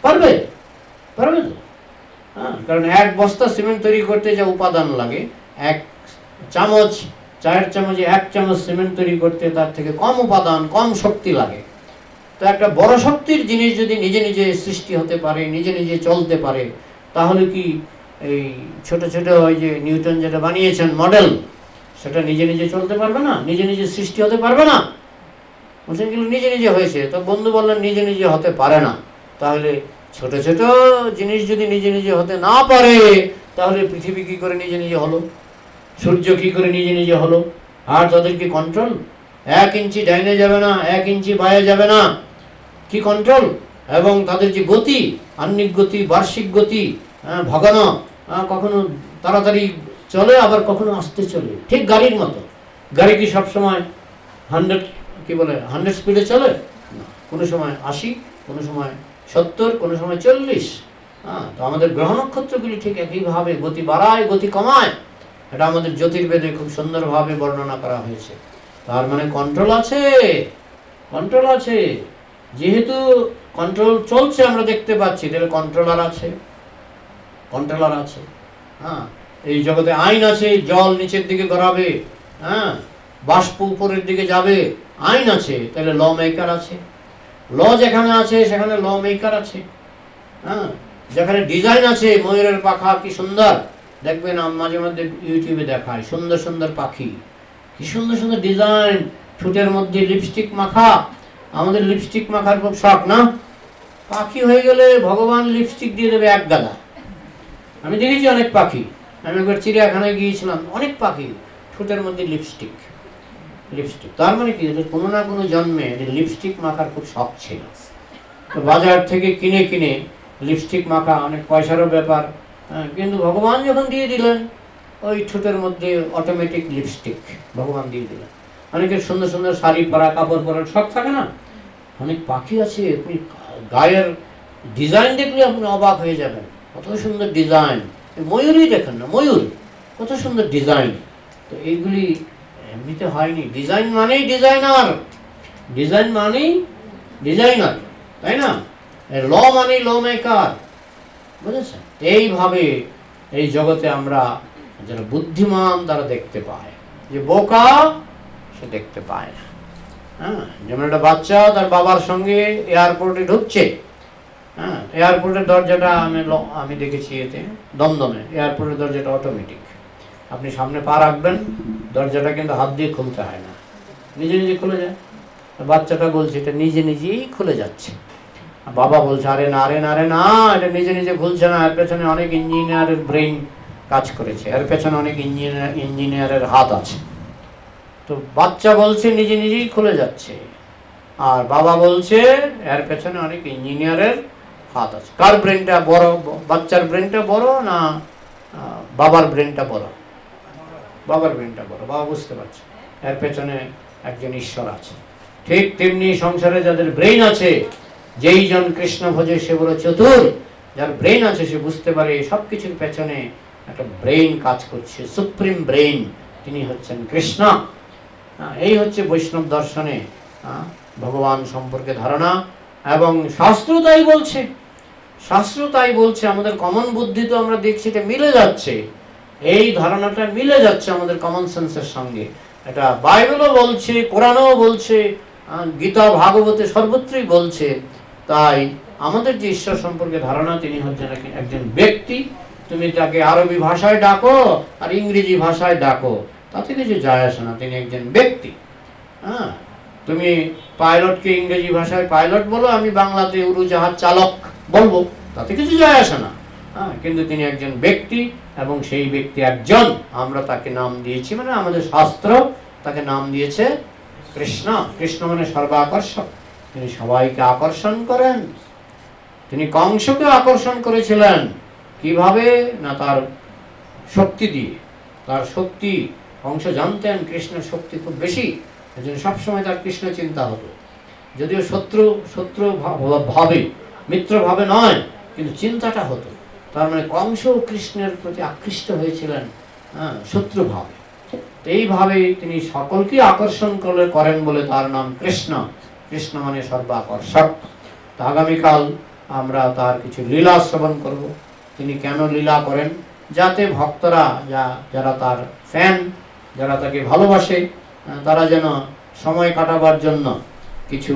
পারবে, পারবে তো। হ্যাঁ, কারণ এক বস্তা সিমেন্ট তৈরি করতে যা উপাদান লাগে, এক চামচ, চায়ের চামচে এক চামচ সিমেন্ট তৈরি করতে তার থেকে কম উপাদান, কম শক্তি লাগে। তো একটা বড় শক্তির জিনিস যদি নিজে নিজে সৃষ্টি হতে পারে, নিজে নিজে চলতে পারে, তাহলে কি এই ছোট ছোট ওই যে নিউটন যেটা বানিয়েছেন মডেল, সেটা নিজে নিজে চলতে পারবে না? নিজে নিজে সৃষ্টি হতে পারবে না? বলছেন এগুলো নিজে নিজে হয়েছে। তো বন্ধু বললেন, নিজে নিজে হতে পারে না। তাহলে ছোট ছোট জিনিস যদি নিজে নিজে হতে না পারে, তাহলে পৃথিবী কি করে নিজে নিজে হলো? সূর্য কি করে নিজে নিজে হলো? আর তাদের কি কন্ট্রোল? 1 ইঞ্চি ডাইনে যাবে না, 1 ইঞ্চি বাইরে যাবে না, কি কন্ট্রোল? এবং তাদের যে গতি, আহ্নিক গতি, বার্ষিক গতি, ভগ্ন, কখনো তাড়াতাড়ি চলে, আবার কখনো আস্তে চলে, ঠিক গাড়ির মতো। গাড়ি কি সবসময় 100 স্পিডে চলে না, কোনো সময় 80, কোনো সময় 70, কোনো সময় 40। তো আমাদের গ্রহ নক্ষত্রগুলি ঠিক একইভাবে গতি বাড়ায়, গতি কমায়। এটা আমাদের জ্যোতির্বেদে খুব সুন্দরভাবে বর্ণনা করা হয়েছে। তার মানে কন্ট্রোল আছে, কন্ট্রোল আছে। যেহেতু কন্ট্রোল চলছে, আমরা দেখতে পাচ্ছি, তাহলে কন্ট্রোলার আছে, কন্ট্রোলার আছে। হ্যাঁ, এই জগতে আইন আছে, জল নিচের দিকে গড়াবে, হ্যাঁ, বাষ্প উপরের দিকে যাবে, আইন আছে, তাহলে ল মেকার আছে। ল যেখানে আছে সেখানে ল মেকার আছে। হ্যাঁ, যেখানে ডিজাইন আছে, ময়ূরের পাখা কি সুন্দর, দেখবেন মাঝে মধ্যে ইউটিউবে দেখায়, সুন্দর সুন্দর পাখি, কি সুন্দর সুন্দর ডিজাইন, ঠোঁটের মধ্যে লিপস্টিক মাখা। আমাদের লিপস্টিক মাখার খুব শখ না? পাখি হয়ে গেলে ভগবান লিপস্টিক দিয়ে দেবে এক গাদা। আমি দেখেছি অনেক পাখি, আমি একবার চিড়িয়াখানায় গিয়েছিলাম, অনেক পাখি ঠোঁটের মধ্যে লিপস্টিক, লিপস্টিক। তার মানে কি, কোনো না কোনো জন্মে লিপস্টিক মাখার খুব শখ ছিল। তো বাজার থেকে কিনে কিনে লিপস্টিক মাখা অনেক পয়সারও ব্যাপার। কিন্তু ভগবান যখন দিয়ে দিলেন, ওই ঠোঁটের মধ্যে অটোমেটিক লিপস্টিক ভগবান দিয়ে দিলেন। অনেকের সুন্দর সুন্দর শাড়ি পরা, কাপড় পরার শখ থাকে না? অনেক পাখি আছে, আপনি গায়ের ডিজাইন দেখলে আপনি অবাক হয়ে যাবেন, কত সুন্দর ডিজাইন। ময়ূরই দেখেন না, ময়ূর কত সুন্দর ডিজাইন। তো এইগুলি এমনিতে হয়নি। ডিজাইন মানেই ডিজাইনার, ডিজাইন মানেই ডিজাইনার, তাই না? ল মানেই ল মেকার, বুঝেছেন? এইভাবে এই জগতে আমরা যারা বুদ্ধিমান তারা দেখতে পায়, যে বোকা সে দেখতে পায় না। হ্যাঁ, যেমন একটা বাচ্চা তার বাবার সঙ্গে এয়ারপোর্টে ঢুকছে। হ্যাঁ, এয়ারপোর্টের দরজাটা আমি দেখেছি এতে দমদমে, এয়ারপোর্টের দরজাটা অটোমেটিক। আপনি সামনে পা রাখবেন, দরজাটা কিন্তু হাত দিয়ে খুলতে হয় না, নিজে নিজে খুলে যায়। বাচ্চাটা বলছে এটা নিজে নিজেই খুলে যাচ্ছে। বাবা বলছে আরে না, আরে না, আরে না, এটা নিজে নিজে খুলছে না, এর পেছনে অনেক ইঞ্জিনিয়ারের ব্রেন কাজ করেছে, এর পেছনে অনেক ইঞ্জিনিয়ারের হাত আছে। তো বাচ্চা বলছে নিজে নিজেই খুলে যাচ্ছে, আর বাবা বলছে এর পেছনে অনেক ইঞ্জিনিয়ারের হাত আছে। কার ব্রেনটা বড়, বাচ্চার ব্রেনটা বড় না বাবার ব্রেনটা বড়? বাবার ব্রেনটা বড়। বাবা বুঝতে পারছে এর পেছনে একজন ঈশ্বর আছে। ঠিক তেমনি সংসারে যাদের ব্রেন আছে, যেই জন কৃষ্ণ ভজে সে বড় চতুর। যার ব্রেন আছে সে বুঝতে পারে সব কিছুর পেছনে একটা ব্রেন কাজ করছে, সুপ্রিম ব্রেন, তিনি হচ্ছেন কৃষ্ণ। এই হচ্ছে বৈষ্ণব দর্শনে ভগবান সম্পর্কে ধারণা। এবং শাস্ত্র তাই বলছে, শাস্ত্র তাই বলছে। আমাদের কমন বুদ্ধি তো আমরা দেখছি এটা মিলে যাচ্ছে, এই ধারণাটা মিলে যাচ্ছে আমাদের কমন সেন্সের সঙ্গে। এটা বাইবেলও বলছে, কোরআনও বলছে, গীতা ভাগবতে সর্বত্রই বলছে। তাই আমাদের যে ঈশ্বর সম্পর্কে ধারণা, তিনি হচ্ছেন একজন ব্যক্তি। তুমি তাকে আরবি ভাষায় ডাকো আর ইংরেজি ভাষায় ডাকো, তাতে কিছু যায় আসে না, তিনি একজন ব্যক্তি। হ্যাঁ, তুমি পাইলটকে ইংরেজি ভাষায় পাইলট বলো, আমি বাংলাতে উড়োজাহাজ চালক বলবো, তাতে কিছু যায় আসে না। হ্যাঁ, কিন্তু তিনি একজন ব্যক্তি, এবং সেই ব্যক্তি একজন। আমরা তাকে নাম দিয়েছি, মানে আমাদের শাস্ত্র তাকে নাম দিয়েছে কৃষ্ণ। কৃষ্ণ মানে সর্বাকর্ষক, তিনি সবাইকে আকর্ষণ করেন। তিনি কংসকে আকর্ষণ করেছিলেন কিভাবে না, তার শক্তি দিয়ে। তার শক্তি কংস জানতেন, কৃষ্ণের শক্তি খুব বেশি, এজন্য সবসময় তার কৃষ্ণ চিন্তা হতো। যদিও শত্রু ভাবে, মিত্র ভাবে নয়, কিন্তু চিন্তাটা হতো। তার মানে কংস কৃষ্ণের প্রতি আকৃষ্ট হয়েছিলেন শত্রু ভাবে। এইভাবে তিনি সকলকে আকর্ষণ করেন বলে তার নাম কৃষ্ণ। কৃষ্ণ মানে সর্বাকর্ষক। তো আগামীকাল আমরা তার কিছু লীলা শ্রবণ করব। তিনি কেন লীলা করেন, যাতে ভক্তরা যারা তার ফ্যান, যারা তাকে ভালোবাসে, তারা যেন সময় কাটাবার জন্য কিছু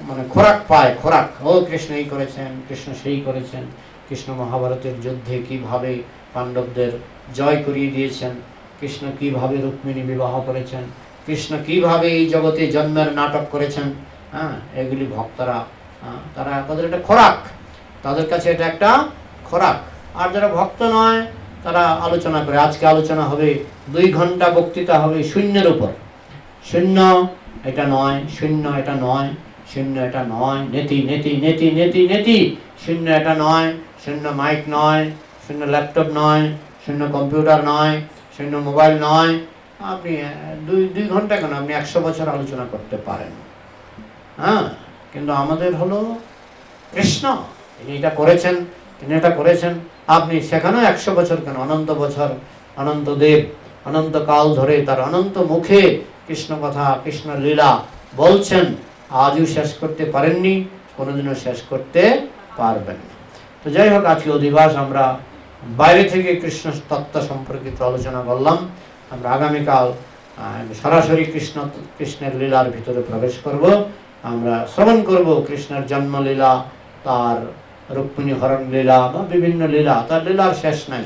মানে খোরাক পায়। খোরাক, ও কৃষ্ণ এই করেছেন, কৃষ্ণ সেই করেছেন। কৃষ্ণ মহাভারতের যুদ্ধে কিভাবে পাণ্ডবদের জয় করিয়ে দিয়েছেন, কৃষ্ণ কিভাবে রুক্মিণী বিবাহ করেছেন, কৃষ্ণ কিভাবে এই জগতে জন্মের নাটক করেছেন। হ্যাঁ, এগুলি ভক্তরা তারা তাদের একটা খোরাক, তাদের কাছে এটা একটা খোরাক। আর যারা ভক্ত নয় তারা আলোচনা করে। আজকে আলোচনা হবে 2 ঘন্টা বক্তৃতা হবে শূন্যের উপর। শূন্য এটা নয়, শূন্য এটা নয়, শূন্য এটা নয়, নেতি নেতি নেতি নেতি নেতি, শূন্য এটা নয়, শূন্য মাইক নয়, শূন্য ল্যাপটপ নয়, শূন্য কম্পিউটার নয়, শূন্য মোবাইল নয়। আপনি 2 ঘন্টা কেন, আপনি 100 বছর আলোচনা করতে পারেন। হ্যাঁ, কিন্তু আমাদের হলো কৃষ্ণ, তিনি এটা করেছেন, তিনি এটা করেছেন। আপনি সেখানেও 100 বছর কেন, অনন্ত বছর, অনন্ত দেব, অনন্ত কাল ধরে তার অনন্ত মুখে কৃষ্ণ কথা, কৃষ্ণ লীলা বলছেন। আজও শেষ করতে পারেননি, কোনোদিনও শেষ করতে পারবেন না। তো যাই হোক, আজকে অধিবাস আমরা বাইরে থেকে কৃষ্ণ তত্ত্ব সম্পর্কিত আলোচনা করলাম। আমরা আগামীকাল সরাসরি কৃষ্ণের লীলার ভিতরে প্রবেশ করব। আমরা শ্রবণ করব কৃষ্ণের জন্মলীলা, তার রুক্মিণী হরণ লীলা বা বিভিন্ন লীলা, তার লীলার শেষ নাই।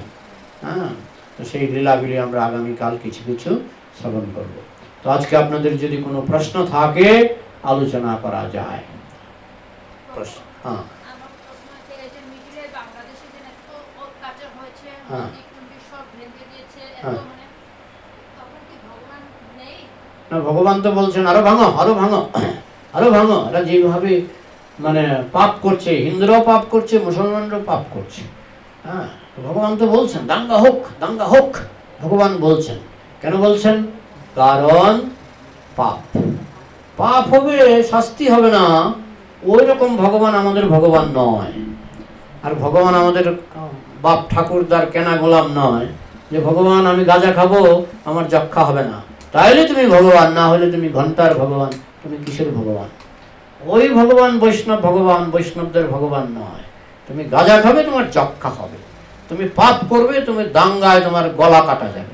হ্যাঁ, তো সেই লীলাগুলি আমরা আগামীকাল কিছু কিছু শ্রবণ করব। তো আজকে আপনাদের যদি কোনো প্রশ্ন থাকে আলোচনা করা যায়। প্রশ্ন? হ্যাঁ, ভগবান তো বলছেন আরো ভাঙো, আরো ভাঙো, আরো ভাঙো। এরা যেভাবে মানে পাপ করছে, হিন্দুরাও পাপ করছে, মুসলমানরাও পাপ করছে। হ্যাঁ, ভগবান তো বলছেন দাঙ্গা হোক, দাঙ্গা হোক। ভগবান বলছেন, কেন বলছেন? কারণ পাপ, পাপ হবে, শাস্তি হবে না। ওই রকম ভগবান আমাদের ভগবান নয়। আর ভগবান আমাদের বাপ ঠাকুরদার কেনা গোলাম নয়, যে ভগবান আমি গাঁজা খাবো আমার যক্ষা হবে না, তাইলে তুমি ভগবান, না হলে তুমি ঘন্টার ভগবান। তুমি কিসের ভগবান? ওই ভগবান বৈষ্ণব ভগবান, বৈষ্ণবদের ভগবান নয়। তুমি গাঁজা খাবে তোমার যক্ষা হবে, তুমি পাপ করবে তুমি দাঙ্গায় তোমার গলা কাটা যাবে।